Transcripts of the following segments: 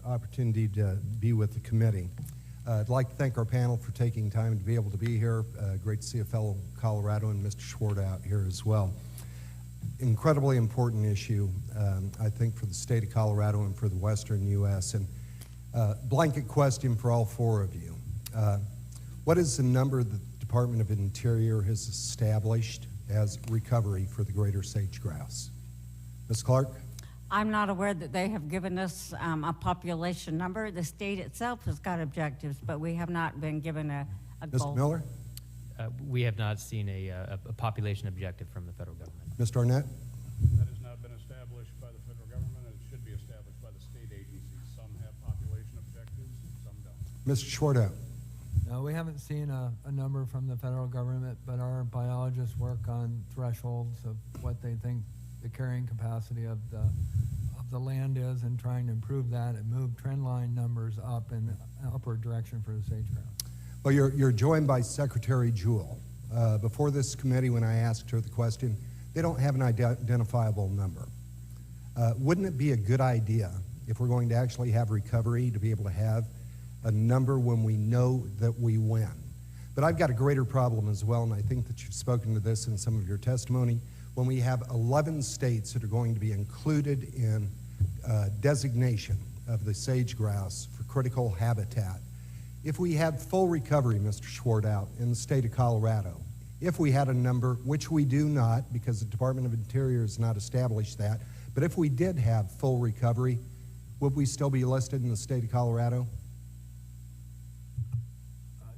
opportunity to be with the committee. I'd like to thank our panel for taking time to be able to be here. Great to see a fellow Colorado and Mr. Schwartz out here as well. Incredibly important issue, I think, for the state of Colorado and for the western U.S. And blanket question for all four of you. What is the number the Department of Interior has established as recovery for the greater sage grouse? Ms. Clark? I'm not aware that they have given us a population number. The state itself has got objectives, but we have not been given a goal. Mr. Miller? We have not seen a population objective from the federal government. Mr. Arnett? That has not been established by the federal government. It should be established by the state agencies. Some have population objectives, some don't. Mr. Schwartz? No, we haven't seen a number from the federal government, but our biologists work on thresholds of what they think the carrying capacity of the land is, and trying to improve that and move trend line numbers up in the upward direction for the sage grouse. Well, you're joined by Secretary Jewell. Before this committee, when I asked her the question, they don't have an identifiable number. Wouldn't it be a good idea, if we're going to actually have recovery, to be able to have a number when we know that we win? But I've got a greater problem as well, and I think that you've spoken to this in some of your testimony. When we have 11 states that are going to be included in designation of the sage grouse for critical habitat, if we had full recovery, Mr. Schwartz, out in the state of Colorado, if we had a number, which we do not because the Department of Interior has not established that, but if we did have full recovery, would we still be listed in the state of Colorado?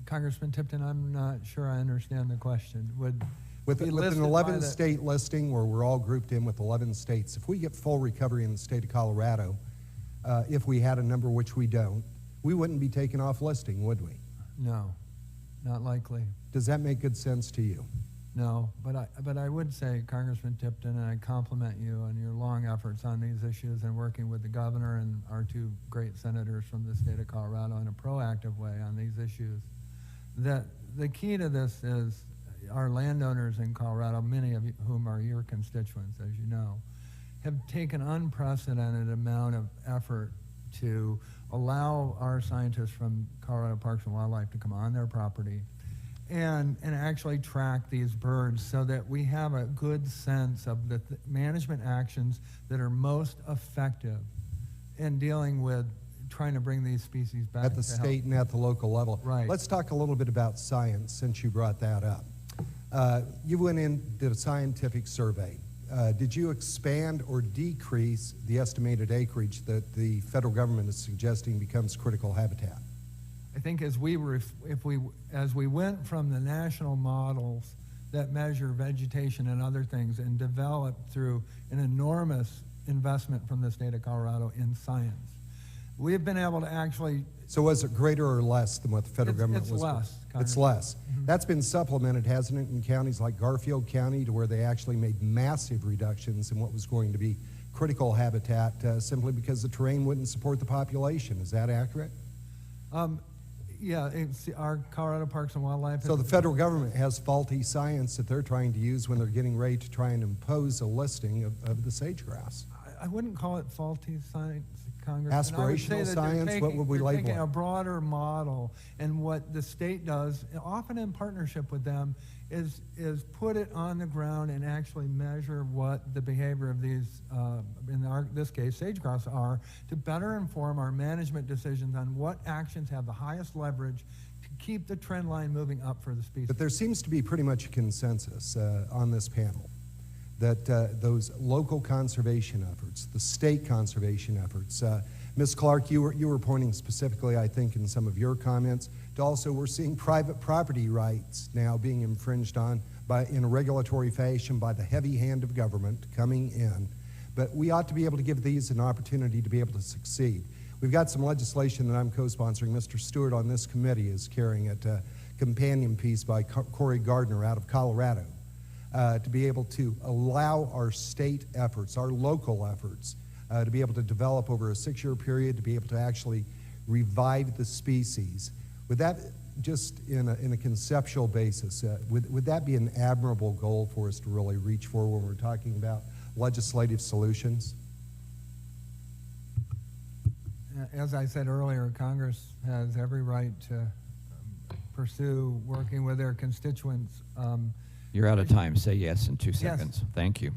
Congressman Tipton, I'm not sure I understand the question. With an 11-state listing where we're all grouped in with 11 states, if we get full recovery in the state of Colorado, if we had a number which we don't, we wouldn't be taken off listing, would we? No, not likely. Does that make good sense to you? No, but I would say, Congressman Tipton, and I compliment you on your long efforts on these issues and working with the governor and our two great senators from the state of Colorado in a proactive way on these issues, that the key to this is our landowners in Colorado, many of whom are your constituents, as you know, have taken unprecedented amount of effort to allow our scientists from Colorado Parks and Wildlife to come on their property and actually track these birds so that we have a good sense of the management actions that are most effective in dealing with trying to bring these species back at the state and at the local level. Right. Let's talk a little bit about science since you brought that up. You went in, did a scientific survey. Did you expand or decrease the estimated acreage that the federal government is suggesting becomes critical habitat? I think as we went from the national models that measure vegetation and other things and developed through an enormous investment from the state of Colorado in science, we have been able to actually... So was it greater or less than what the federal government was? It's less. It's less. That's been supplemented, hasn't it, in counties like Garfield County, to where they actually made massive reductions in what was going to be critical habitat simply because the terrain wouldn't support the population. Is that accurate? Yeah, it's our Colorado Parks and Wildlife. So the federal government has faulty science that they're trying to use when they're getting ready to try and impose a listing of the sage grouse. I wouldn't call it faulty science, Congressman. Aspirational science, what would we label it? Taking a broader model, and what the state does, often in partnership with them, is put it on the ground and actually measure what the behavior of these, in this case, sage grouse are, to better inform our management decisions on what actions have the highest leverage to keep the trend line moving up for the species. But there seems to be pretty much a consensus on this panel that those local conservation efforts, the state conservation efforts, Ms. Clark, you were pointing specifically, I think, in some of your comments, to also we're seeing private property rights now being infringed on in a regulatory fashion by the heavy hand of government coming in. But we ought to be able to give these an opportunity to be able to succeed. We've got some legislation that I'm co-sponsoring. Mr. Stewart on this committee is carrying it, a companion piece by Corey Gardner out of Colorado, to be able to allow our state efforts, our local efforts, to be able to develop over a 6-year period, to be able to actually revive the species. Would that, just in a conceptual basis, would that be an admirable goal for us to really reach for when we're talking about legislative solutions? as I said earlier, Congress has every right to pursue working with their constituents. You're out of time. Say yes in 2 seconds. Thank you.